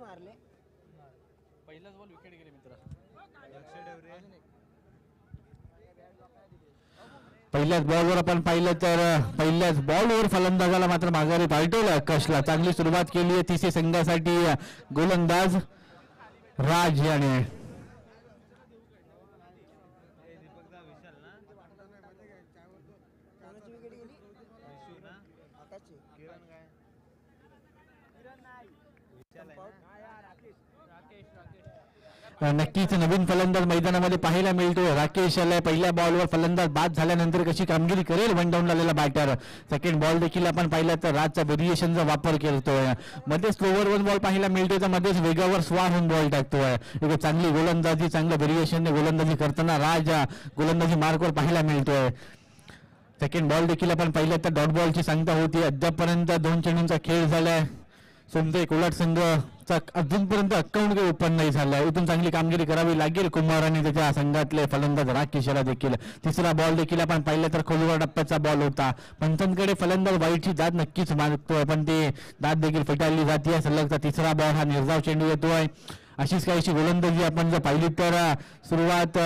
पहिलाच ball wicket गेले मित्र. पहिल्याच बॉलवर आपण पाहिलं तर पहिल्याच बॉलवर फलंदाजाला मात्र माघारी पाठवलं. कशला चांगली सुरुवात केली आहे तिसरी संघासाठी गोलंदाज राज याने. नक्कीच नवीन फलंदाज मैदानामध्ये पाहायला मिळतोय. राकेश याला पहिल्या बॉलवर फलंदाज बाद झाल्यानंतर कशी कामगिरी करेल वन डाऊन झालेला बॅटर. सेकंड बॉल देखील आपण पाहिला तर राजचा व्हेरिएशनचा वापर करतोय. मध्ये स्लोवर वन बॉल पाहायला मिळतोय तर मध्येच वेगावर स्वार होऊन बॉल टाकतोय. एक चांगली गोलंदाजी चांगल्या व्हेरिएशनने गोलंदाजी करताना राज गोलंदाजी मार्कवर पाहायला मिळतोय. सेकंड बॉल देखील आपण पाहिलं तर डॉट बॉलची सांगता होती. अद्यापपर्यंत 2 चेंडूंचा खेळ झालाय. सोमते कोलाट संघाचा अजूनपर्यंत अकाउंट काही ओपन नाही झालाय. इथून चांगली कामगिरी करावी लागेल कुमार आणि त्याच्या संघातले फलंदाज राकेश याला देखील. तिसरा बॉल देखील आपण पाहिलं तर खोलवर टप्प्याचा बॉल होता. पंचांकडे फलंदाज वाईटची दाद नक्कीच मागतोय पण ते दाद देखील फेटाळली जाते. सलगचा तिसरा बॉल हा निर्धाव चेंडू येतोय. अशीच काहीशी गोलंदाजी आपण जर पाहिली तर सुरुवात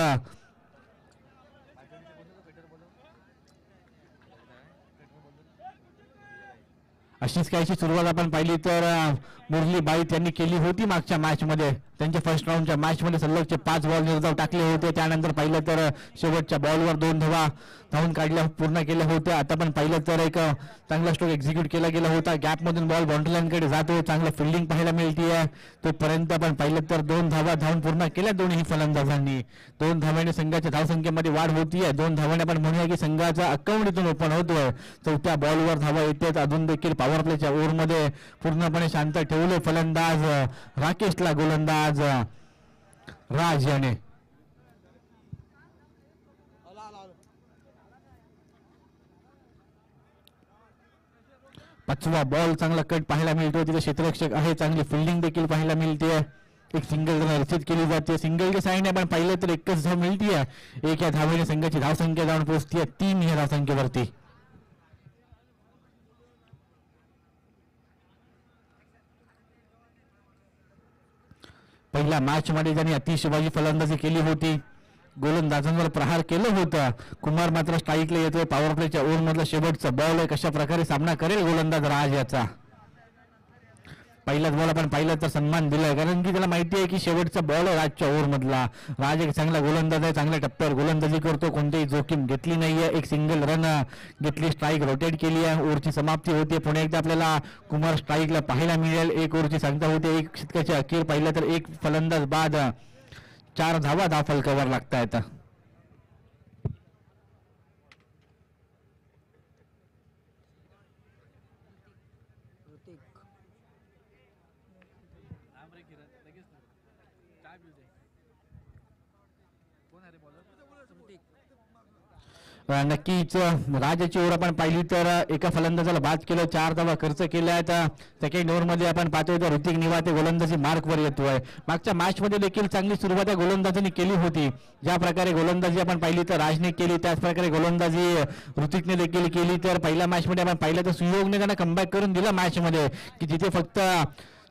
अशीच काहीशी सुरुवात आपण पाहिली तर मुरली बाईत यांनी केली होती मागच्या मॅचमध्ये. त्यांच्या फर्स्ट राऊंडच्या मॅचमध्ये सलगचे 5 बॉल निर्धाव टाकले होते. त्यानंतर पाहिलं तर शेवटच्या बॉलवर 2 धावा धावून काढल्या पूर्ण केल्या होत्या. आता पण पाहिलं तर एक चांगला स्ट्रोक एक्झिक्यूट केला गेला होता. गॅपमधून बॉल बाउंड्री लाईनकडे जातोय. चांगलं फिल्डिंग पाहायला मिळते. तोपर्यंत आपण पाहिलं तर 2 धावा धावून पूर्ण केल्या दोन्ही फलंदाजांनी. 2 धाव्याने संघाच्या धावसंख्येमध्ये वाढ होतीये. 2 धावाने आपण म्हणूया की संघाचा अकाउंट इथून ओपन होतोय. चौथ्या बॉलवर धावा येतात. अजून देखील पॉवर प्लेच्या ओव्हरमध्ये पूर्णपणे शांत ठेवले फलंदाज राकेशला गोलंदाज राज याने. 5वा बॉल चांगला कट पाहायला मिळतो. तिथे क्षेत्ररक्षक आहे. चांगली फिल्डिंग देखील पाहायला मिळते. एक सिंगल रिसीव्ह केली जाते. सिंगलच्या साईडने आपण पाहिलं तर एकच धाव मिळतीये. एक या धावेने संघाची धावसंख्या जाऊन पोहोचतीये 3 या धावसंख्येवरती. पहिल्या मॅच मध्ये त्यांनी अतिशबाजी फलंदाजी केली होती. गोलंदाजांवर प्रहार केलं होतं. कुमार मात्र स्ट्राईकला येतोय. पॉवर प्लेच्या ओव्हर मधला शेवटचा बॉल आहे. कशा प्रकारे सामना करेल गोलंदाज राज याचा. पहिलाच बॉल आपण पाहिलं तर सन्मान दिलाय कारण की त्याला माहिती आहे की शेवटचा बॉल आहे राजच्या ओव्हर मधला. राज एक चांगला गोलंदाज आहे. चांगल्या टप्प्यावर गोलंदाजी करतो. कोणतीही जोखीम घेतली नाहीये. एक सिंगल रन घेतली. स्ट्राईक रोटेट केली आहे. ओव्हरची समाप्ती होते. पुन्हा एकदा आपल्याला कुमार स्ट्राईकला पाहायला मिळेल. 1 ओव्हरची सांगता होते. 1 षटकाच्या अखेर पाहिलं तर 1 फलंदाज बाद 4 धावा धाव फलकावर लागतायत. नक्कीच राजाची ओव्हर आपण पाहिली तर एका फलंदाजाला बाद केलं. 4 धावा खर्च केल्यात. सेकंड ओव्हर मध्ये आपण पाहतोय तर ऋतिक निवाते गोलंदाजी मार्कवर येतोय. मागच्या मॅच मध्ये देखील चांगली सुरुवात गोलंदाजीने केली होती. ज्या प्रकारे गोलंदाजी आपण पाहिली तर राजने केली त्याच प्रकारे गोलंदाजी ऋतिकने देखील केली. तर पहिल्या मॅच मध्ये आपण पाहिलं तर सुयोगने त्यांना कमबॅक करून दिला मॅच मध्ये की जिथे फक्त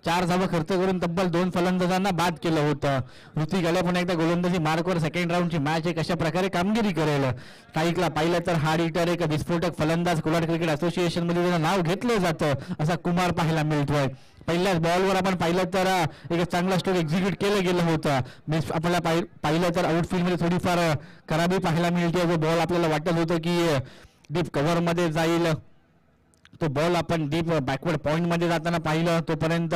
4 धावा खर्च करून तब्बल 2 फलंदाजांना बाद केलं होतं. ऋतिक आल्या पुन्हा एकदा गोलंदाजी मार्कवर. सेकंड राऊंडची मॅच आहे. कशा प्रकारे कामगिरी करेल. स्ट्राईकला पाहिलं तर हार्ड हिटर एक विस्फोटक फलंदाज कोलाड क्रिकेट असोसिएशन मध्ये त्याचं नाव घेतलं जातं असा कुमार पाहायला मिळतोय. पहिल्याच बॉलवर आपण पाहिलं तर एक चांगला स्ट्रोक एक्झिक्यूट केलं गेलं होतं. आपल्याला पाहिलं तर आउटफील्ड मध्ये थोडीफार खराबी पाहायला मिळते. जो बॉल आपल्याला वाटत होतं की डीप कव्हर मध्ये जाईल तो बॉल आपण डीप बॅकवर्ड पॉइंट मध्ये जाताना पाहिलं. तोपर्यंत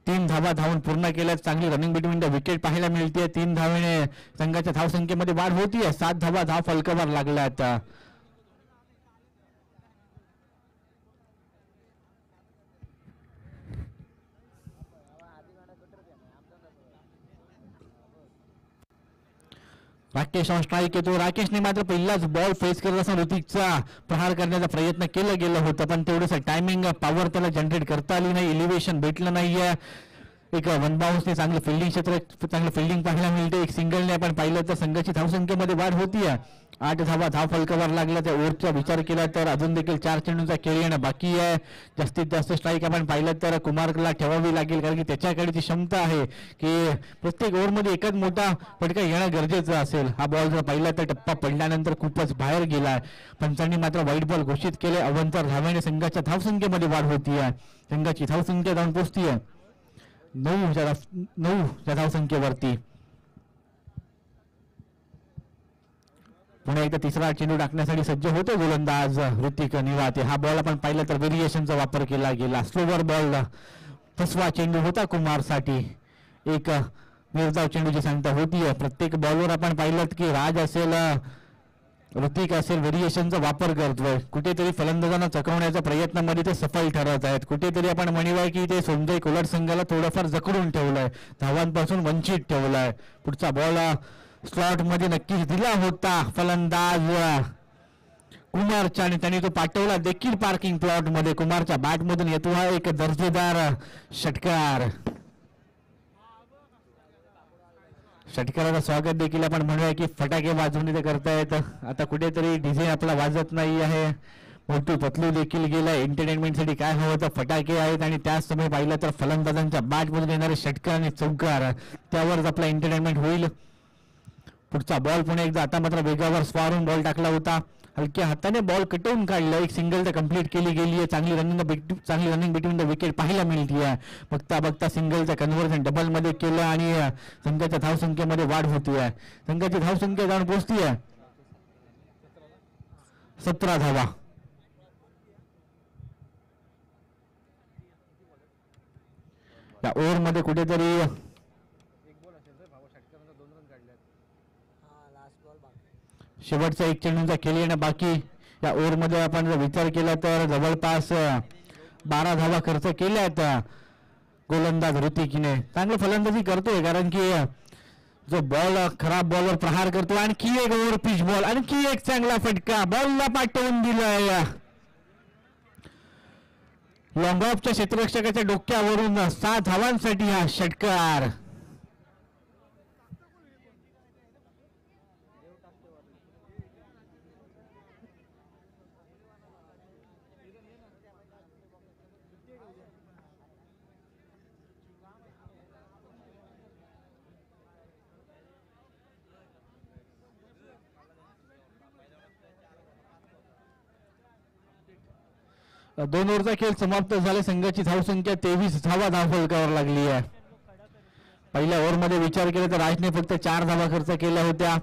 3 धावा धावून पूर्ण केल्यात. चांगली रनिंग बिटवीन द विकेट पाहायला मिळते. 3 धावेने संघाच्या धावसंख्येमध्ये वाढ होतीये. 7 धावा धाव फलकावर लागल्यात. राकेश ऑन स्ट्राईक येतो. राकेशने मात्र पहिलाच बॉल फेस करत असताना ऋतिकचा प्रहार करण्याचा प्रयत्न केला गेला होता पण तेवढंच टायमिंग पॉवर त्याला जनरेट करता आली नाही. इलिव्हेशन भेटलं नाहीये. एक वन बाउन्सने चांगलं फिल्डिंग क्षेत्र चांगलं फिल्डिंग पाहायला मिळते. एक सिंगलने आपण पाहिलं तर संघाची धावसंख्येमध्ये वाढ होती आहे. 8 धावा धाव फलकावर लागला. त्या ओव्हरचा विचार केला तर अजून देखील 4 चेंडूंचा खेळ येणं बाकी आहे. जास्तीत जास्त स्ट्राईक आपण पाहिलं तर कुमारला ठेवावी लागेल, कारण की त्याच्याकडे ती क्षमता आहे की प्रत्येक ओव्हरमध्ये एकच मोठा फटका येणं गरजेचं असेल. हा बॉल जर पाहिला तर टप्पा पडल्यानंतर खूपच बाहेर गेला. पंचांनी मात्र वाईट बॉल घोषित केले. अवंतर धाव्याने संघाच्या धावसंख्येमध्ये वाढ होती आहे. संघाची धावसंख्या जाऊन पोहोचती आहे 9 धावसंख्येवरती. पुन्हा एकदा तिसरा चेंडू टाकण्यासाठी सज्ज होतो गोलंदाज ऋतिक निवाते. हा बॉल आपण पाहिला तर व्हेरिएशनचा वापर केला गेला. स्लोवर बॉल फसवा चेंडू होता कुमारसाठी. एक निर्धाव चेंडूची सांगता होती. प्रत्येक बॉलवर आपण पाहिलं की राज असेल ऋतिक असेल व्हेरिएशनचा वापर करतोय. कुठेतरी फलंदाजांना चकवण्याच्या प्रयत्नामध्ये ते सफल ठरत आहेत. कुठेतरी आपण म्हणूया की ते सोनजय कोलाड संघाला थोडंफार जखडून ठेवलंय, धावांपासून वंचित ठेवलाय. पुढचा बॉल स्लॉट मध्ये नक्कीच दिला होता फलंदाज कुमारच्या आणि त्याने तो पाठवला देखील पार्किंग प्लॉट मध्ये. कुमारच्या बॅट मधून येतो हा एक दर्जेदार षटकार. षटकाराचं स्वागत देखील आपण म्हणूया की फटाके वाजवून ते करतायत. आता कुठेतरी डीजे आपला वाजत नाही आहे. मोठू पतलू देखील गेलाय. एंटरटेनमेंटसाठी काय हवं तर फटाके आहेत आणि त्याच समय पाहिलं तर फलंदाजांच्या बॅट मधून येणारे षटकार आणि चौकार, त्यावरच आपला एंटरटेनमेंट होईल. पुढचा बॉल पुन्हा एकदा आता मात्र वेगावर स्वारून बॉल टाकला होता. हलक्या हाताने बॉल कटवून काढला. एक सिंगल तर कंप्लीट केली गेली आहे. चांगली रनिंग बिटवीन द विकेट पाहायला मिळते आहे. बघता सिंगलचं कन्व्हर्जन डबल मध्ये केलं आणि संघाच्या धावसंख्येमध्ये वाढ होती आहे. संघाची धावसंख्या जाऊन पोहोचती आहे 17 धावा. या ओव्हरमध्ये कुठेतरी शेवटचा एक चेंडूंचा खेळ येणं बाकी. या ओव्हरमध्ये आपण जर विचार केला तर जवळपास 12 धावा खर्च केल्या आहेत गोलंदाज ऋतिकने. चांगली फलंदाजी करतोय, कारण की जो बॉल खराब बॉलवर प्रहार करतो. आणखी एक ओव्हर पिच बॉल, आणखी एक चांगला फटका बॉलला पाठवून दिलाय. लॉंग ऑफच्या क्षेत्ररक्षकाच्या डोक्यावरून 7 धावांसाठी हा षटकार. दोन ओव्हरचा खेळ समाप्त झाला. संघाची धावसंख्या 23 धावा धावफलकावर लागली आहे. पहिल्या ओव्हरमध्ये विचार केला तर राजने फक्त 4 धावा खर्च केल्या होत्या.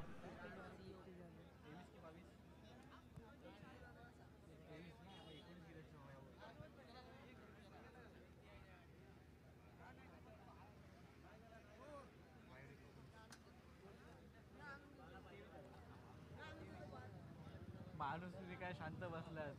माणूस काय शांत बसलाय.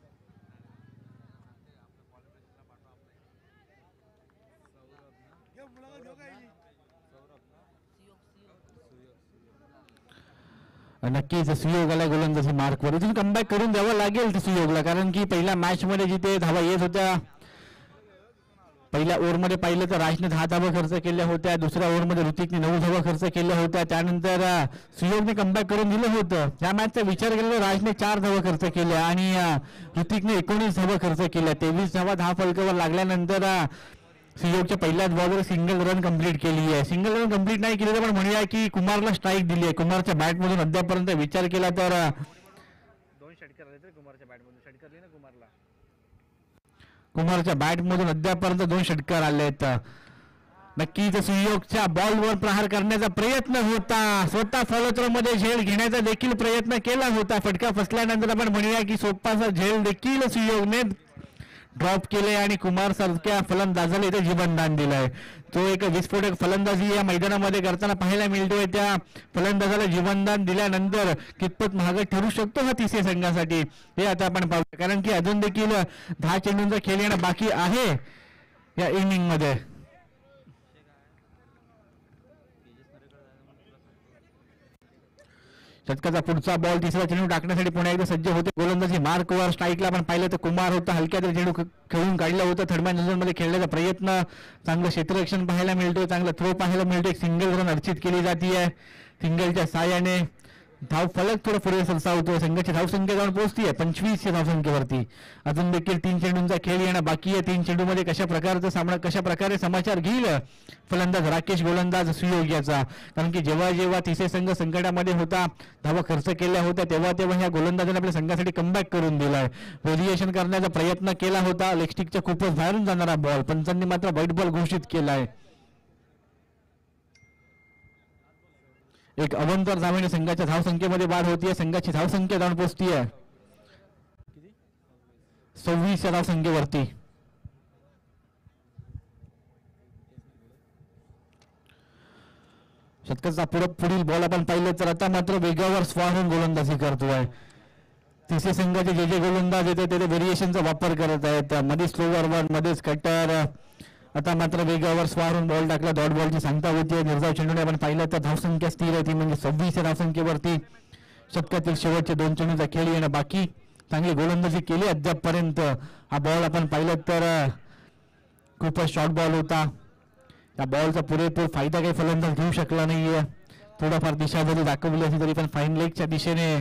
नक्कीच सुयोगाला गोलंदाजी मार्कवर इथून कमबॅक करून द्यावं लागेल सुयोगला, कारण की पहिल्या मॅच मध्ये जिथे धावा येत होत्या, पहिल्या ओव्हरमध्ये पाहिलं तर राजने 10 धावा खर्च केल्या होत्या. दुसऱ्या ओव्हरमध्ये ऋतिकने 9 धावा खर्च केल्या होत्या. त्यानंतर सुयोगने कमबॅक करून दिलं होतं. या मॅचचा विचार केला तर राजने 4 धावा खर्च केल्या आणि ऋतिकने 19 धावा खर्च केल्या. 23 धावा धाव फलकावर लागल्यानंतर सुयोगच्या पहिल्याच बॉलवर सिंगल रन कंप्लीट केली आहे. सिंगल रन कंप्लीट नाही केली तर पण म्हणूया की कुमारला स्ट्राईक दिली आहे. कुमारच्या बॅटमधून अद्यापर्यंत विचार केला तर 2 षटकार आले तर कुमारच्या बॅटमधून षटकार दिले ना कुमारला. कुमारच्या बॅटमधून अद्यापर्यंत 2 षटकार आले आहेत. नक्कीच सुयोगच्या बॉलवर प्रहार करण्याचा प्रयत्न होता. स्वतः फॉलोथ्रो मध्ये झेल घेण्याचा देखील प्रयत्न केला होता. फटका फसल्यानंतर आपण म्हणूया की सोपाचा झेल देखील सुयोगने ड्रॉप केले आणि कुमार सारख्या फलंदाजाला इथे जीवनदान दिलंय. तो एक विस्फोटक फलंदाजी या मैदानामध्ये करताना पाहायला मिळतोय. त्या फलंदाजाला जीवनदान दिल्यानंतर कितपत महाग ठरू शकतो हा तिसऱ्या संघासाठी हे आता आपण पाहूया, कारण की अजून देखील 10 चेंडूंचा खेळ येणं बाकी आहे या इनिंग मध्ये. षटकाचा पुढचा बॉल तिसरा चेंडू टाकण्यासाठी पुन्हा एकदा सज्ज होते गोलंदाजी मार्कवर. स्ट्राईकला आपण पाहिलं तर कुमार होता, हलक्या तरी चेंडू खेळून काढला होता. थर्ड मॅन झोनमध्ये खेळण्याचा प्रयत्न, चांगलं क्षेत्ररक्षण पाहायला मिळतोय, चांगलं थ्रो पाहायला मिळतोय. एक सिंगल रन अर्चित केली जाते. सिंगलच्या साहाय्याने धाव फलक थोडं पुढे सरसावतोय. संघाची धावसंख्या जाऊन पोहोचतीये 25 धावसंख्येवरती. अजून देखील 3 चेंडूंचा खेळ येणं बाकी आहे. 3 चेंडूमध्ये कशा प्रकारे समाचार घेईल फलंदाज राकेश, गोलंदाज सुयोग याचा. कारण की जेव्हा तिसरे संघ संकटामध्ये होता, धावा खर्च केल्या होत्या, तेव्हा ह्या गोलंदाजाने आपल्या संघासाठी कमबॅक करून दिलाय. व्हेरिएशन करण्याचा प्रयत्न केला होता. लेगस्टिकच्या खूपच बाहेरून जाणारा बॉल, पंचांनी मात्र व्हाईट बॉल घोषित केलाय. एक अवंतर धावेने संघाच्या धावसंख्येमध्ये वाढ होतीये. संघाची धावसंख्या जाऊन पोहोचतीये 26 या धावसंख्येवरती. षटकाचा पुढील बॉल आपण पाहिलं तर आता मात्र वेगावर स्वारून गोलंदाजी करतोय. तिसरे संघाचे जे गोलंदाज येते ते व्हेरिएशनचा वापर करत आहेत. मध्ये स्लोवर वन, मध्येच कटर. आता मात्र वेगावर स्वारून बॉल टाकला. डॉट बॉलची सांगता होती. निर्धाव चेंडूने आपण पाहिलं तर धावसंख्या स्थिर आहे ती म्हणजे 26 या धावसंख्येवरती. षटकातील शेवटचे 2 चेंडूचा खेळ येणं बाकी. चांगली गोलंदाजी केली अद्यापपर्यंत. हा बॉल आपण पाहिलं तर खूपच शॉर्ट बॉल होता. त्या बॉलचा पुरेपूर फायदा काही फलंदाज घेऊ शकला नाहीये. थोडाफार दिशा जरी दाखवली असली तरी पण फाईन लेगच्या दिशेने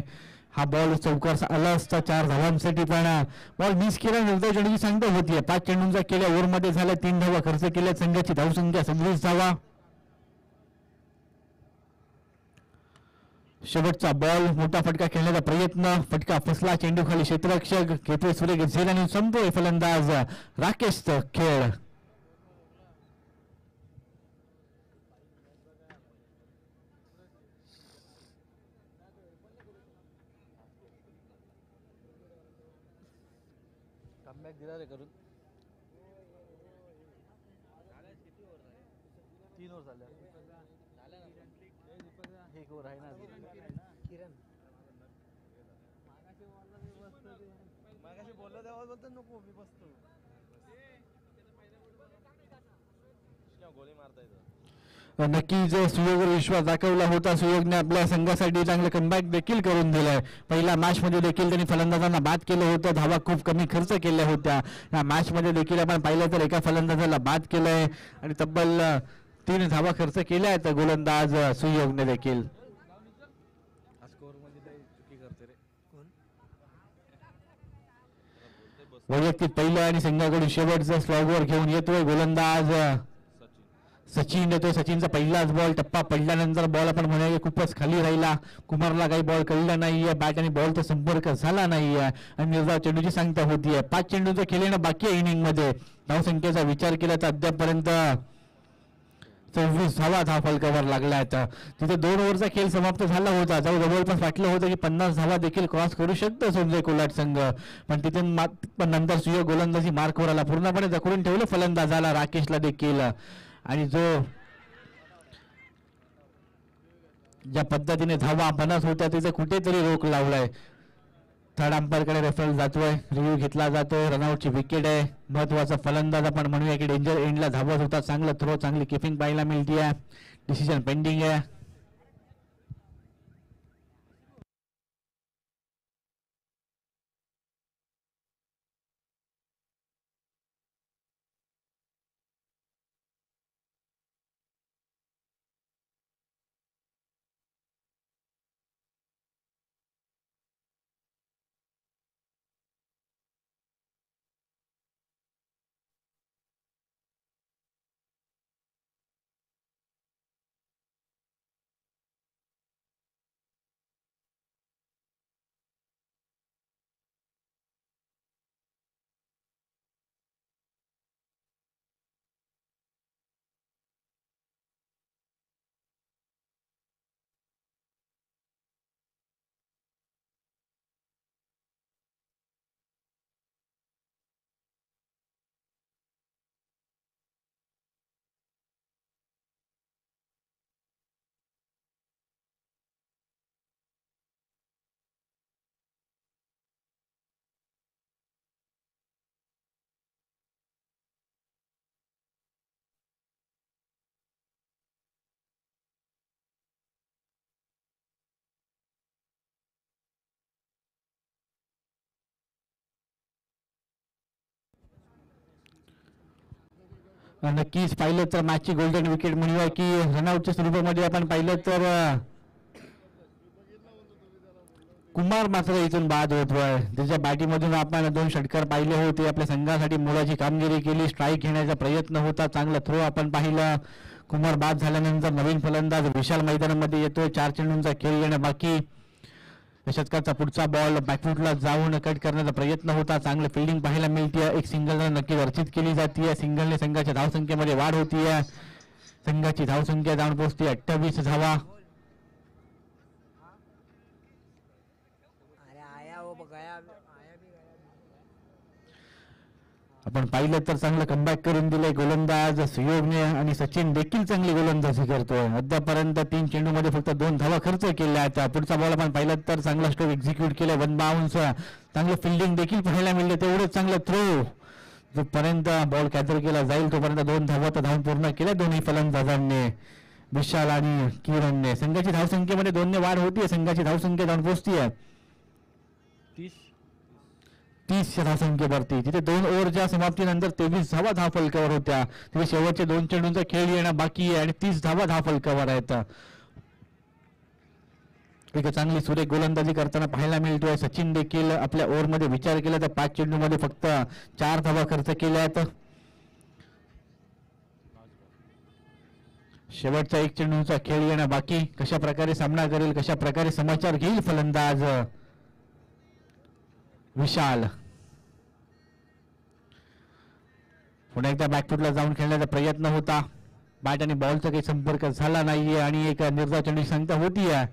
हा बॉल चौकार आला असता 4 धावांसाठी, पण बॉल मिस केला. निर्धाव चेंडूची सांगता होतीये. 5 चेंडूंचा केल्या ओव्हरमध्ये झाल्या 3 धावा खर्च केल्या. संघाची धावसंख्या 26 धावा. शेवटचा बॉल, मोठा फटका खेळण्याचा प्रयत्न, फटका फसला. चेंडू खाली क्षेत्ररक्षक घेतोय सुरेख झेल आणि संपतोय फलंदाज राकेशचा खेळ. कमबॅक दिला रे करून. 3 ओव्हर झाल्या. एक ओव्हर आहे ना किरण. मागाशी बोललो तेव्हा बोलतो नको मी बसतो. गोळी मारता येतो. नक्कीच सुयोगवर विश्वास दाखवला होता. सुयोगने आपल्या संघासाठी चांगलं कमबॅक देखील करून दिलाय. पहिल्या मॅच मध्ये देखील त्यांनी फलंदाजांना बाद केलं होतं. धावा खूप कमी खर्च केल्या होत्या. या मॅच मध्ये देखील आपण पाहिलं तर एका फलंदाजाला बाद केलंय आणि तब्बल 3 धावा खर्च केल्या आहेत गोलंदाज सुयोगने देखील. वैयक्तिक पहिलं आणि संघाकडून शेवटचं स्लॉगवर घेऊन येतोय गोलंदाज सचिन. येतोय सचिनचा पहिलाच बॉल. टप्पा पडल्यानंतर बॉल आपण म्हणूया खूपच खाली राहिला. कुमारला काही बॉल कळला नाहीये. बॅट आणि बॉलचा संपर्क झाला नाहीये आणि निर्धाव चेंडूची सांगता होतीये. 5 चेंडूंचा खेळणं बाकी आहे इनिंग मध्ये. धावसंख्येचा विचार केला तर अद्यापपर्यंत 26 धावा धाव फलकावर लागल्या आहेत. तिथे 2 ओव्हरचा खेळ समाप्त झाला होता. जवळपास वाटलं होतं की 50 धावा देखील क्रॉस करू शकतो संजय कोल्हाट संघ, पण तिथे नंतर सुयोग गोलंदाजी मार्कवर आला. पूर्णपणे जखडून ठेवलं फलंदाजाला, राकेशला देखील. आणि जो ज्या पद्धतीने धावा बनत होत्या तिथे कुठेतरी रोख लावलाय. थर्ड अंपायरकडे रेफरन्स जातोय, रिव्ह्यू घेतला जातोय. रनआउटची विकेट आहे. महत्वाचा फलंदाज आपण म्हणूया की डेंजर एंडला धावत होता. चांगलं थ्रो, चांगली किपिंग पाहायला मिळते. डिसिजन पेंडिंग आहे. नक्कीच पाहिलं तर मॅचची गोल्डन विकेट म्हणूया की रनआउटच्या स्वरूपामध्ये आपण पाहिलं तर कुमार मात्र इथून बाद होतोय. त्याच्या बॅटिंगमधून आपण 2 षटकार पाहिले होते. आपल्या संघासाठी मोलाची कामगिरी केली. स्ट्राईक घेण्याचा प्रयत्न होता. चांगला थ्रो आपण पाहिला. कुमार बाद झाल्यानंतर नवीन फलंदाज विशाल मैदानामध्ये येतोय. 4 चेंडूंचा खेळ येणं बाकी. षटकाचा पुढचा बॉल बॅकफुटला जाऊन कट करण्याचा प्रयत्न होता. चांगली फिल्डिंग पाहायला मिळते. एक सिंगल नक्की अर्जित केली जाते. सिंगलने संघाच्या धावसंख्येमध्ये वाढ होतीये. संघाची धावसंख्या जाऊन पोहोचते 28 धावा. आपण पाहिलं तर चांगलं कमबॅक करून दिलंय गोलंदाज सुयोगने आणि सचिन देखील चांगली गोलंदाजी करतोय. अद्यापर्यंत 3 चेंडूमध्ये फक्त 2 धावा खर्च केल्या आहेत. पुढचा बॉल आपण पाहिलं तर चांगला स्ट्रोक एक्झिक्यूट केला. 1 बाउन्स. चांगलं फिल्डिंग देखील पाहायला मिळते. तेवढंच चांगलं थ्रो. जोपर्यंत बॉल कॅचर केला जाईल तोपर्यंत 2 धावा तर धावून पूर्ण केल्या दोन्ही फलंदाजांनी, विशाल आणि किरणने. संघाची धावसंख्येमध्ये 2 ने वाढ होतीये. संघाची धावसंख्या जाऊन पोहोचतीये 30 धावसंख्येवरती. तिथे 2 ओव्हरच्या समाप्तीनंतर 23 धावा धाव फलकावर होत्या. तिथे शेवटचे 2 चेंडूंचा खेळ येणं बाकी आहे आणि 30 धावा धाव फलकावर आहेत. एक चांगली सुरेख गोलंदाजी करताना पाहायला मिळतोय. सचिन देखील आपल्या ओव्हरमध्ये विचार केला तर 5 चेंडूमध्ये फक्त 4 धावा खर्च केल्या आहेत. शेवटचा 1 चेंडूंचा खेळ येणं बाकी. कशा प्रकारे सामना करेल, कशा प्रकारे समाचार घेईल फलंदाज विशाल. पुन्हा एकदा बॅकफुटला जाऊन खेळण्याचा प्रयत्न होता. बॅट आणि बॉलचा काही संपर्क झाला नाहीये आणि एक निर्धाव चेंडूची संख्या होतीये.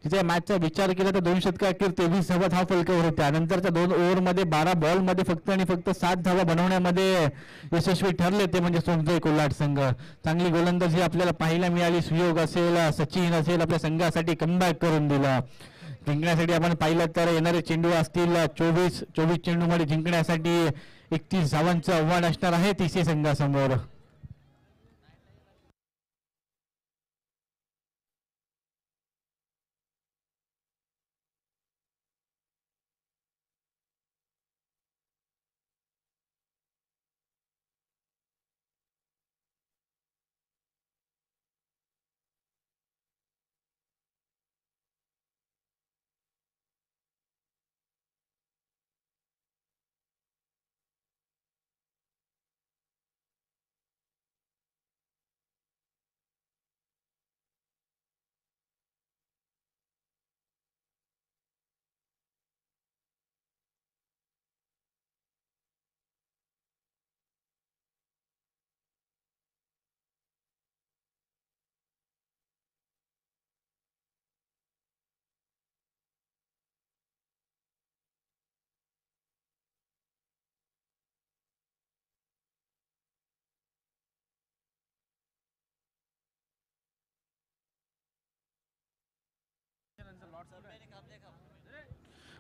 तिथे मॅचचा विचार केला तर 2 षटका अखेर 23 धावा धाव फलकावर होत्या. नंतरच्या 2 ओव्हरमध्ये 12 बॉलमध्ये फक्त आणि फक्त 7 धावा बनवण्यामध्ये यशस्वी ठरले ते म्हणजे सोनजय कोल्हाट संघ. चांगली गोलंदाजी आपल्याला पाहायला मिळाली. सुयोग असेल, सचिन असेल, आपल्या संघासाठी कमबॅक करून दिला. जिंकण्यासाठी आपण पाहिलं तर येणारे चेंडू असतील 24 चेंडूमध्ये जिंकण्यासाठी 31 धावांचं आव्हान असणार आहे TC संघासमोर.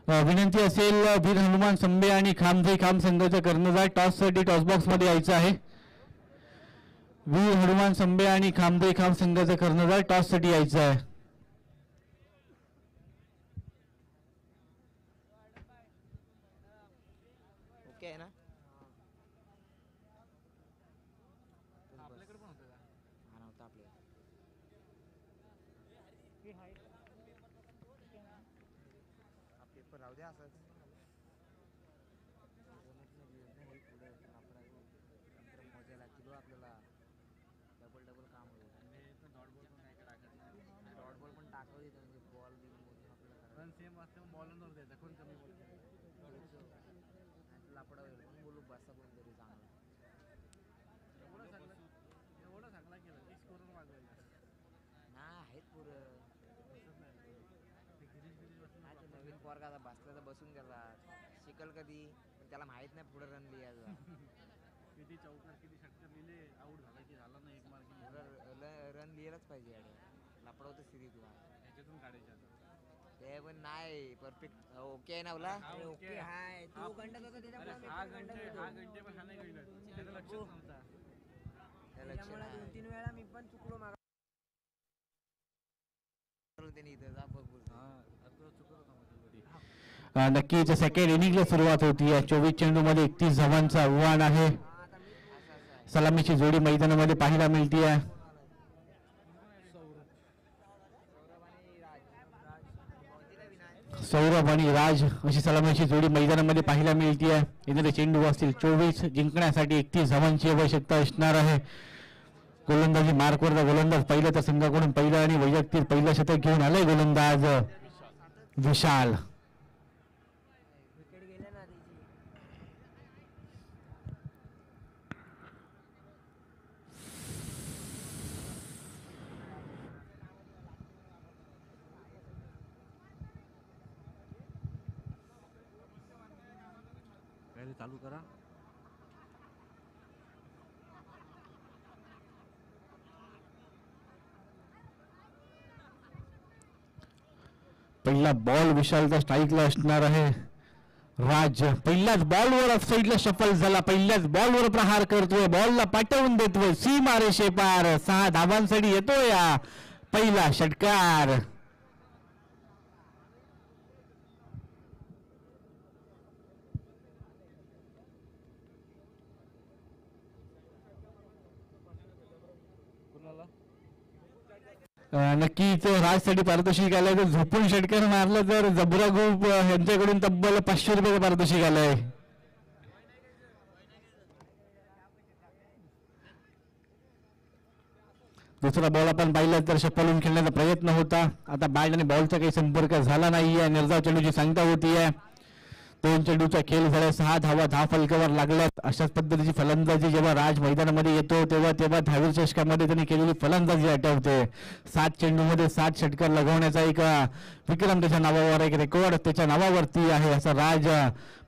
विनंती असेल वीर हनुमान संबे आणि खाम संघाच्या कर्णधार टॉससाठी टॉस बॉक्स मध्ये यायचं आहे. वीर हनुमान संबे आणि खाम संघाचा कर्णधार टॉससाठी यायचं आहे. ओके आहे ना. आपल्याकडे पण होतं का? हा नव्हता आपल्याला. पेपर राहू द्या असंच. मजा लागतील आपल्याला. डबल काम होईल. डॉट बॉल पण काय टाकायचं. डॉट बॉल पण टाकवू देतं म्हणजे बॉल बिल मोजून आपल्याला रन सेम असते मग बॉलवर द्यायचा. कोण कमी बोलतो लापडा होईल पण बोलू बसा कोणतरी चांगला. एवढं चांगला केलं की स्कोर मागवायला ना आहेत पुरं. नवीन पोरगा आता बसला तर बसून गेला. शिकल कधी पण त्याला माहित नाही पुढे रन लिहायचा. किती चौकार किती षटकार लिहिले. आऊट झाला की झाला ना. 1 मार्क रन लिहिलाच पाहिजे. याडे लापडा होतं सिरी तुला ह्याच्यातून काढायचे आता. ते पण नाही परफेक्ट. ओके आहे ना उला. ओके हाय तू गंडत होता त्याच्यामुळे हा घंटे पण हा नाही कळलं. त्याचं लक्षच नव्हता. त्यामुळे 2-3 वेळा मी पण चुकलो मागा. त्यांनी इथं जा बघ बोल. नक्कीच सेकंड इनिंगला सुरुवात होती. 24 चेंडूमध्ये 31 धावांचं आव्हान आहे. सलामीची जोडी मैदानामध्ये पाहायला मिळते आहे. सौरभ आणि राज अशी सलामीची जोडी मैदानामध्ये पाहायला मिळते आहे. येणारे चेंडू असतील 24 जिंकण्यासाठी 31 धावांची आवश्यकता असणार आहे. गोलंदाजी मार्कवर गोलंदाज पहिलं तर संघाकडून पहिलं आणि वैयक्तिक पहिलं शतक घेऊन आलंय गोलंदाज विशाल. विकेट गेले ना त्याची. पहिले चालू करा. पहिला बॉल विशालचा स्ट्राईकला असणार आहे. राज पहिल्याच बॉलवर ऑफ साईडला शफल झाला. पहिल्याच बॉलवर प्रहार करतोय. बॉलला पाठवून देतोय सीमा रेषे पार. 6 धावांसाठी येतोय पहिला षटकार. कुणाला नक्कीच राजसाठी पारितोषिक आलंय. तर झोपून षटकार मारलं तर जबरा ग्रुप यांच्याकडून तब्बल 500 रुपये पारितोषिक आलंय. दुसरा बॉल आपण पाहिला तर शफलून खेळण्याचा प्रयत्न होता. आता बॅट आणि बॉलचा काही संपर्क झाला नाहीये. निर्धाव चेंडूची सांगता होतीये. 2 चेंडूचा खेळ झाला. 6 धावा फलकावर लागल्यात. अशाच पद्धतीची फलंदाजी जेव्हा राज मैदानामध्ये येतो तेव्हा दहावी चषकामध्ये त्यांनी केलेली फलंदाजी आठवते. 7 चेंडूमध्ये 7 षटकार लगवण्याचा एक विक्रम त्याच्या नावावर, एक रेकॉर्ड त्याच्या नावावरती आहे. असा राज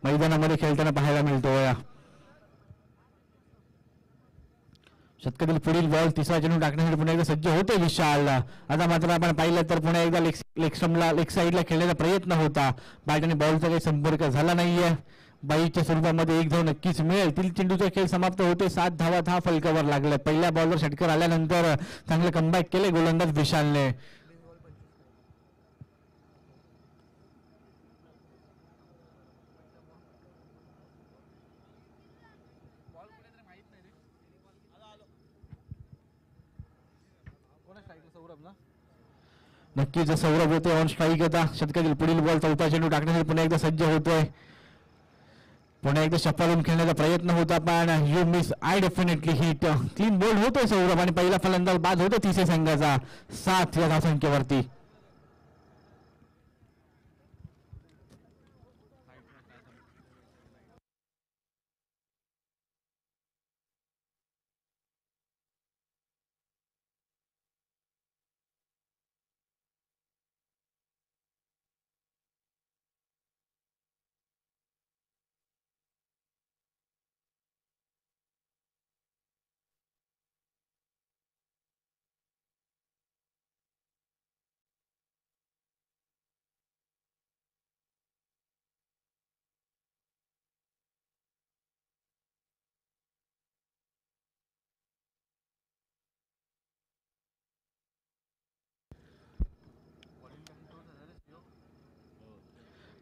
मैदानामध्ये खेळताना पाहायला मिळतोय. षटकातील पुढील बॉल तिसरा चेंडू टाकण्यासाठी पुन्हा एकदा सज्ज होते विशाल. आता मात्र आपण पाहिलं तर पुन्हा एकदा लेग साईडला खेळण्याचा प्रयत्न होता. बॅट आणि बॉलचा काही संपर्क झाला नाहीये. बाईच्या स्वरूपामध्ये 1 धाव नक्कीच मिळेल. 3 चेंडूचा खेळ समाप्त होते. 7 धावा फलकावर लागल्या. पहिल्या बॉलवर षटकार आल्यानंतर चांगलं कमबॅक केले गोलंदाज विशालने. सौरभ ना नक्कीच सौरभ होते ऑन स्ट्राईक. आता षटकातील पुढील बॉल चौथा चेंडू टाकण्यासाठी पुन्हा एकदा सज्ज होतोय. पुन्हा एकदा शफलून खेळण्याचा प्रयत्न होता पण you miss I definitely hit. Clean ball होतोय सौरभ आणि पहिला फलंदाज बाद होतो तिसऱ्या संघाचा 7 या धावसंख्येवरती.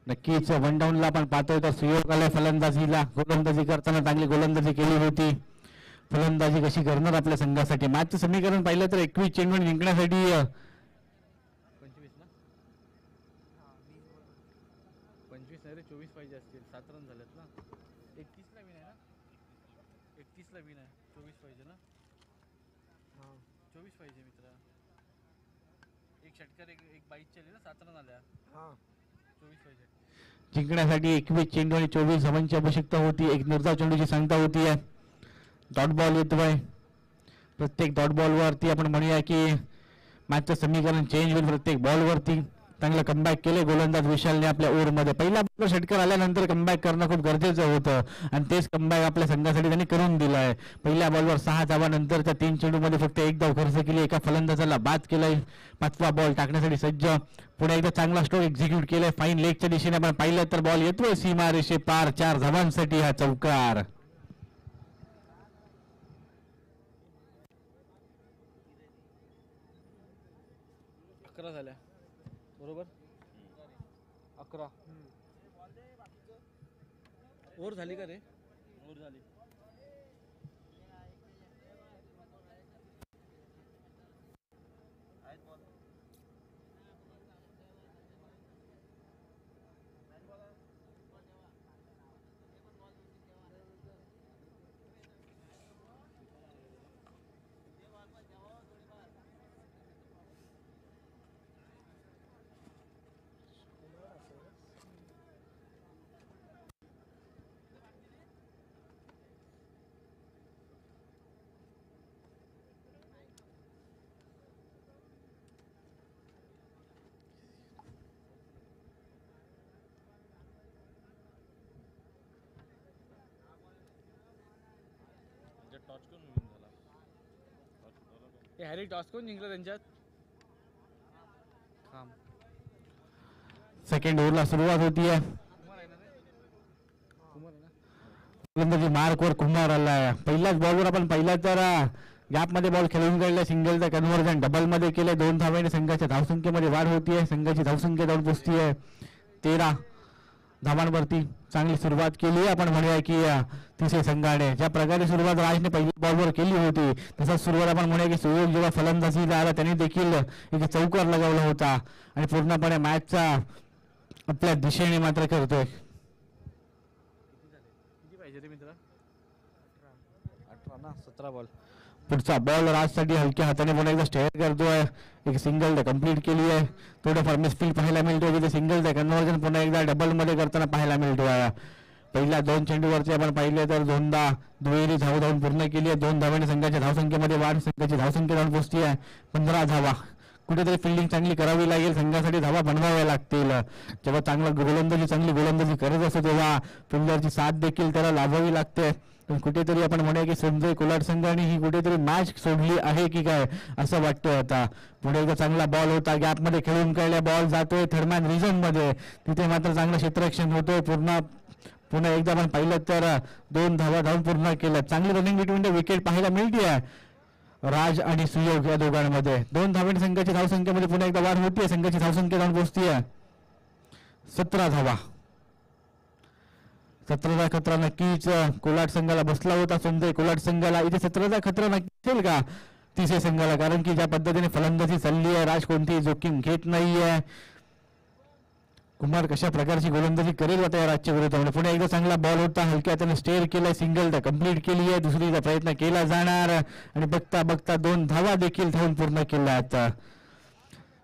नक्कीच वन डाऊनला आपण पाहतोय तर सुयोग आलाय फलंदाजीला. गोलंदाजी करताना चांगली गोलंदाजी केली होती. फलंदाजी कशी करणार आपल्या संघासाठी. मॅचचं समीकरण पाहिलं तर 21 चेंडू जिंकण्यासाठी 25 ना 25 नाही रे 24 पाहिजे असतील. 7 रन झालेत ना. 31 ला विन आहे ना. 31 ला विन आहे. 24 पाहिजे ना. 24 पाहिजे मित्रा. एक षटकार एक बाईच चली ना. 7 रन आल्या. 24 पाहिजे. जिंकण्यासाठी 21 चेंडू आणि 24 धावांची आवश्यकता होती. एक निर्धाव चेंडूची सांगता होती. डॉट बॉल येतोय. प्रत्येक डॉट बॉलवरती आपण म्हणूया की मॅचचं समीकरण चेंज होईल. प्रत्येक बॉलवरती चांगलं कमबॅक केले गोलंदाज विशालने आपल्या ओव्हरमध्ये. पहिला बॉल षटकार आल्यानंतर कमबॅक करणं खूप गरजेचं होतं आणि तेच कमबॅक आपल्या संघासाठी त्यांनी करून दिलं आहे. पहिल्या बॉलवर 6 धावा नंतरच्या 3 चेंडूमध्ये फक्त 1 धाव खर्च केली. एका फलंदाजाला बाद केलाय. 5वा बॉल टाकण्यासाठी सज्ज. पुढे एकदा चांगला स्ट्रोक एक्झिक्यूट केलाय. फाईन लेगच्या दिशेने आपण पाहिलं तर बॉल येतोय सीमा रेषे पार. 4 धावांसाठी हा चौकार. 11 झाल्या बरोबर. 11 ओव्हर झाली का रे. ओव्हर झाली. हे हॅरी टॉस कोण जिंकलं त्यांच्यात? थांब. सेकंड ओव्हरला सुरुवात होतीये. कुमार आहे ना रे? कुमार आहे ना? गोलंदाजी मार्कवर कुमार आलाय. पहिल्याच बॉलवर आपण पाहिला तर गॅपमध्ये बॉल खेळून काढला. सिंगलचं कन्व्हर्जन डबलमध्ये केलंय. 2 धावांनी संघाच्या धावसंख्येमध्ये वाढ होतीये. संघाची धावसंख्या जाऊन पोहोचतीये 13 धावांवरती. चांगली सुरुवात केली आहे आपण म्हणूया की तिसऱ्या संघाने. ज्या प्रकारे सुरुवात राजने पहिल्या बॉलवर केली होती तसंच सुरुवात आपण म्हणूया की सुयोग जेव्हा फलंदाजीला आला त्यांनी देखील एक चौकार लगावला होता आणि पूर्णपणे मॅचचा आपल्या दिशेने मात्र करतोय. किती पाहिजे रे मित्रा? 18 ना? 17 बॉल. पुढचा बॉल राजसाठी हलक्या हाताने पुन्हा एकदा स्टेअर करतोय. एक सिंगल कंप्लीट केली आहे. थोडंफार मिसफील्ड पाहायला मिळतोय जिथे सिंगलचं कन्व्हर्जन पुन्हा एकदा डबलमध्ये करताना पाहायला मिळतोय. पहिल्या 2 चेंडूवरती आपण पाहिले तर 2दा दुहेरी धाव धावून पूर्ण केली आहे. 2 धावांनी संघाच्या धावसंख्येमध्ये वाढ. संघाची धावसंख्या जाऊन पोहोचती आहे 15 धावा. कुठेतरी फिल्डिंग चांगली करावी लागेल. संघासाठी धावा बनवाव्या लागतील. जेव्हा चांगली गोलंदाजी करत असतो तेव्हा फिल्डरची साथ देखील त्याला लाभावी लागते. पण कुठेतरी आपण म्हणूया की संजय कोलाट संघाने ही कुठेतरी मॅच सोडली आहे की काय असं वाटतंय आता. पुढे एकदा चांगला बॉल होता. गॅपमध्ये खेळून काढल्या. बॉल जातोय थर्डमॅन रिझन मध्ये. तिथे मात्र चांगलं क्षेत्ररक्षण होतोय. पुन्हा एकदा आपण पाहिलं तर 2 धावा धावून पूर्ण केलं. चांगली रनिंग बिटवीन द विकेट पाहायला मिळते राज आणि सुयोग या दोघांमध्ये. 2 धावांनी संघाच्या धावसंख्येमध्ये पुन्हा एकदा वाढ होतीये. संघाची धावसंख्या जाऊन पोहोचतीये 17 धावा. 17चा खतरा नक्कीच कोलाट संघाला बसला होता. संजय कोलाट संघाला इथे 17चा खतरा नक्की असेल का तिसऱ्या संघाला? कारण की ज्या पद्धतीने फलंदाजी चालली आहे राज कोणतीही जोखीम घेत नाहीये. कुमार कशा प्रकारची गोलंदाजी करेल आता या राजच्या विरोधामध्ये. पुढे एकदा चांगला बॉल होता. हलक्या त्याने स्टेअर केलाय. सिंगल तर कंप्लीट केली आहे. दुसरीचा प्रयत्न केला जाणार आणि बघता बघता 2 धावा देखील धावून पूर्ण केल्या. आता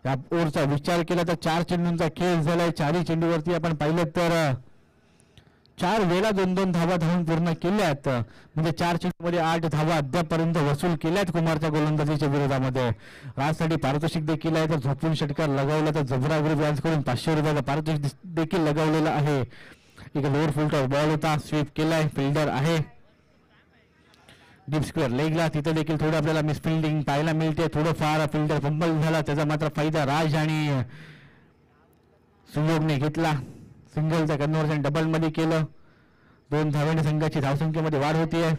या ओव्हरचा विचार केला तर 4 चेंडूंचा खेळ झालाय. 4ही चेंडूवरती आपण पाहिलं तर 4 वेळा 2-2 धावा धावून पूर्ण केल्यात. म्हणजे 4 चेंडूमध्ये 8 धावा अद्यापर्यंत वसूल केल्यात कुमारच्या गोलंदाजीच्या विरोधामध्ये. राजसाठी पारितोषिक देखील आहे. तर झोपून षटकार लगवला तर जबरा ग्रुप यांच्याकडून 500 रुपयाचा पारितोषिक देखील लगवलेला आहे. एक लोअर फुलटॉस बॉल होता. स्वीप केलाय. फिल्डर आहे डीप स्क्वेअर लेगला. तिथे देखील थोडं आपल्याला मिसफिल्डिंग पाहायला मिळते. थोडंफार फिल्डर फंबल झाला. त्याचा मात्र फायदा राज आणि सुयोगने घेतला. सिंगलचं कन्व्हर्जन डबलमध्ये केलं. 2 धावांनी संघाची धावसंख्येमध्ये वाढ होतीये.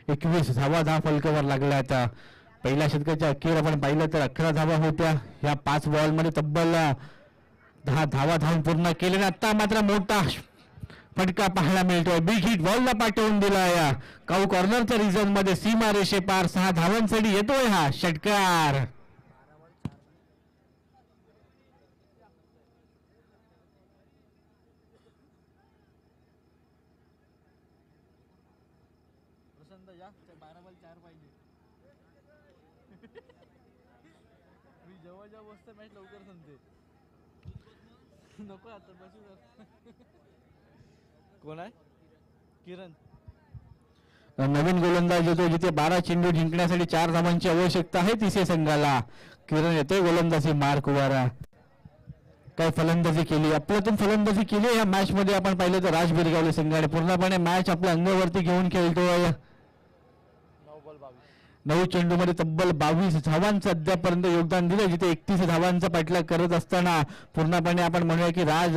21 धावा फलकावर लागल्या. आता पहिल्या षटकाच्या अखेर आपण पाहिलं तर 11 धावा होत्या. या 5 बॉलमध्ये तब्बल 10 धावा धावून पूर्ण केले. आता मात्र मोठा फटका पाहायला मिळतोय. बिग हिट बॉलला पाठवून दिला या काऊ कॉर्नरच्या रिझन मध्ये. सीमा रेषे पार 6 धावांसाठी येतोय हा षटकार. या 12 बॉल 4 पाहिजे. मी जेव्हा बसतो मॅच लवकर संपते. नको आता बसू. कोण आहे? किरण. नवीन गोलंदाज येतो जिथे 12 चेंडू जिंकण्यासाठी 4 धावांची आवश्यकता आहे तिसऱ्या संघाला. किरण येतोय गोलंदाजी मार्कवर. काय फलंदाजी केली, आपल्यातून फलंदाजी केली या मॅच मध्ये. आपण पाहिलं तर राज बिरगावले संघाने पूर्णपणे मॅच आपल्या अंगावरती घेऊन खेळतोय. 9 चेंडूमध्ये तब्बल 22 धावांचं अद्यापर्यंत योगदान दिलं. जिथे 31 धावांचा पाठलाग करत असताना पूर्णपणे आपण म्हणूया की राज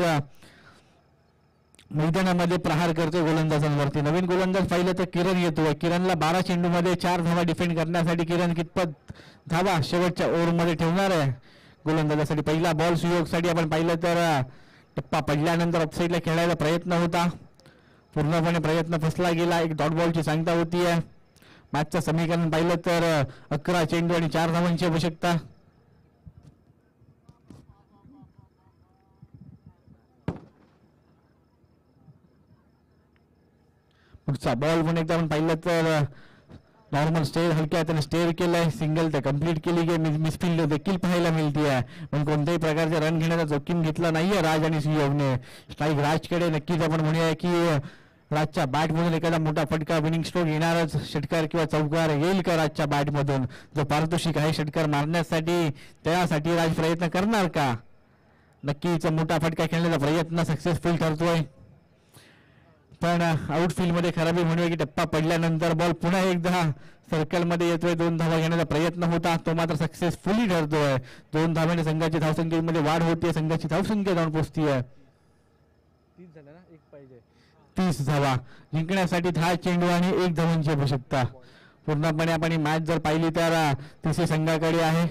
मैदानामध्ये प्रहार करतोय गोलंदाजांवरती. नवीन गोलंदाज पाहिलं तर किरण येतोय. किरणला 12 चेंडूमध्ये 4 धावा डिफेंड करण्यासाठी किरण कितपत धावा शेवटच्या ओव्हरमध्ये ठेवणार आहे गोलंदाजासाठी. पहिला बॉल सुयोगसाठी आपण पाहिलं तर टप्पा पडल्यानंतर ऑफसाईडला खेळायचा प्रयत्न होता. पूर्णपणे प्रयत्न फसला गेला. एक डॉट बॉलची सांगता होतीये. मॅचचं समीकरण पाहिलं तर 11 चेंडू आणि 4 धावांची आवश्यकता. पुढचा बॉल पण एकदा आपण पाहिलं तर नॉर्मल स्टेअर हलक्या त्याने स्टेअर केलंय. सिंगल तर कंप्लीट केली गे. मिसफिल्ड देखील पाहायला मिळते. पण कोणत्याही प्रकारचे रन घेण्याचा जोखीम घेतला नाहीये राज आणि सुयोगने. स्ट्राईक राजकडे नक्कीच आपण म्हणूया की राजच्या बॅटमधून एखादा मोठा फटका विनिंग स्ट्रोक येणारच. षटकार किंवा चौकार येईल का राजच्या बॅटमधून? जो पारितोषिक आहे षटकार मारण्यासाठी त्यासाठी राज प्रयत्न करणार का? नक्कीच मोठा फटका खेळण्याचा प्रयत्न सक्सेसफुल ठरतोय. पण आउटफील्ड मध्ये खराबी म्हणूया की टप्पा पडल्यानंतर बॉल पुन्हा एकदा सर्कल मध्ये येतोय. 2 धावा घेण्याचा प्रयत्न होता, तो मात्र सक्सेसफुली ठरतोय. 2 धावांनी संघाची धावसंख्येमध्ये वाढ होते, संघाची धावसंख्या जाऊन पोहोचतीये 30 झालं ना, एक पाहिजे. 30 धावा. जिंकण्यासाठी 10 चेंडू आणि 1 धावांची आवश्यकता. पूर्णपणे आपण ही मॅच जर पाहिली तर तिसरी संघाकडे आहे.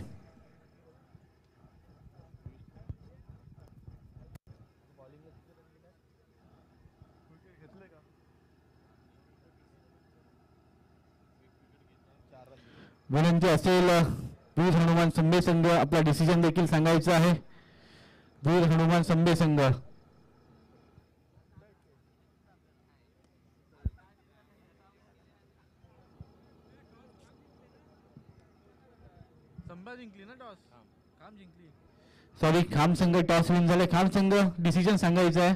विनंती असेल वीर हनुमान संभे संघ आपला डिसिजन देखील सांगायचं आहे. वीर हनुमान संभे संघ संभा जिंकली ना टॉस, काम जिंकली. सॉरी, खाम संघ टॉस विन झाले. खाम संघ डिसिजन सांगायचं आहे.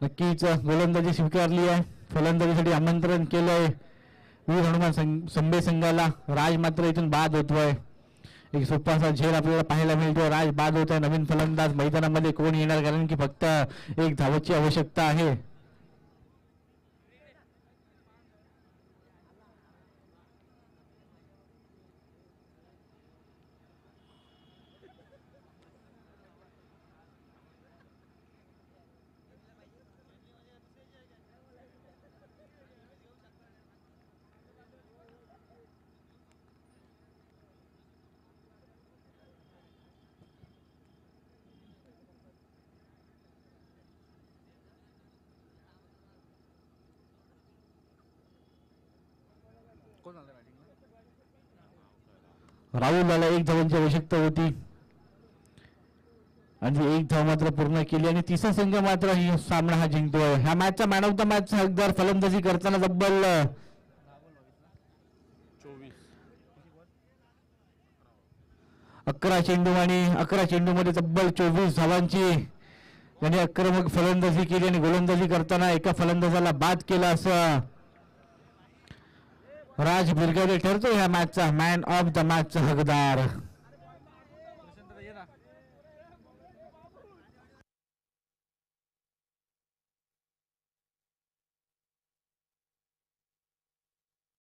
नक्कीच गोलंदाजी स्वीकारली आहे, फलंदाजीसाठी आमंत्रण केलंय वीर हनुमान संभे संघाला. राज मात्र इथून बाद होतोय. एक सोपासा झेल आपल्याला पाहायला मिळतो. राज बाद होत आहे. नवीन फलंदाज मैदानामध्ये कोण येणार, कारण की फक्त 1 धावाची आवश्यकता आहे. कोण आलं बॅटिंगला? राहुलला 1 धावांची आवश्यकता होती आणि 1 धाव मात्र पूर्ण केली आणि तिसरा संघ मात्र ही सामना हा जिंकतोय. ह्या मॅचचा मॅन ऑफ द मॅच हकदार फलंदाजी करताना तब्बल 11 चेंडू आणि 11 चेंडू मध्ये तब्बल 24 धावांची त्यांनी आक्रमक फलंदाजी केली आणि गोलंदाजी करताना एका फलंदाजाला बाद केला. असं राज बिरगाडे ठरतो ह्या मॅचचा मॅन ऑफ द मॅचचा हकदार.